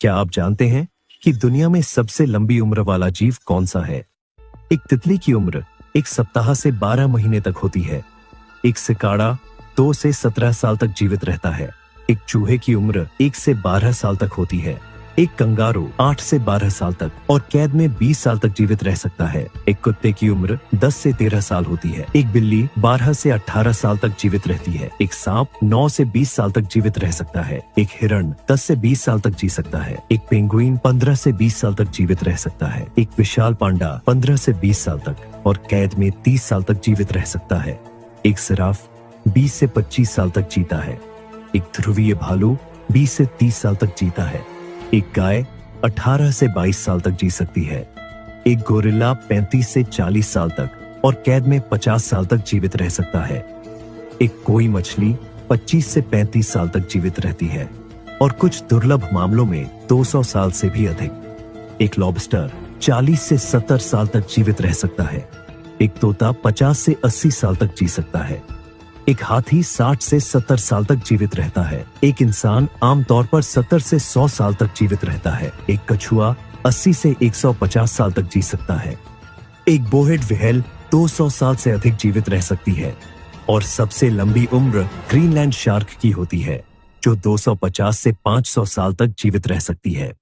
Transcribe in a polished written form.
क्या आप जानते हैं कि दुनिया में सबसे लंबी उम्र वाला जीव कौन सा है? एक तितली की उम्र 1 सप्ताह से 12 महीने तक होती है। एक सिकाड़ा 2 से 17 साल तक जीवित रहता है। एक चूहे की उम्र 1 से 12 साल तक होती है। एक कंगारू 8 से 12 साल तक और कैद में 20 साल तक जीवित रह सकता है। एक कुत्ते की उम्र 10 से 13 साल होती है। एक बिल्ली 12 से 18 साल तक जीवित रहती है। एक सांप 9 से 20 साल तक जीवित रह सकता है। एक हिरण 10 से 20 साल तक जी सकता है। एक पेंगुइन 15 से 20 साल तक जीवित रह सकता है। एक विशाल पांडा 15 से 20 साल तक और कैद में 30 साल तक जीवित रह सकता है। एक जिराफ 20 से 25 साल तक जीता है। एक ध्रुवीय भालू 20 से 30 साल तक जीता है। एक गाय 18 से 22 साल तक जी सकती है। एक गोरिल्ला 35 से 40 साल तक और कैद में 50 साल तक जीवित रह सकता है। एक कोई मछली 25 से 35 साल तक जीवित रहती है और कुछ दुर्लभ मामलों में 200 साल से भी अधिक। एक लॉबस्टर 40 से 70 साल तक जीवित रह सकता है। एक तोता 50 से 80 साल तक जी सकता है। एक हाथी 60 से 70 साल तक जीवित रहता है। एक इंसान आमतौर पर 70 से 100 साल तक जीवित रहता है। एक कछुआ 80 से 150 साल तक जी सकता है। एक बोहेड व्हेल 200 साल से अधिक जीवित रह सकती है और सबसे लंबी उम्र ग्रीनलैंड शार्क की होती है, जो 250 से 500 साल तक जीवित रह सकती है।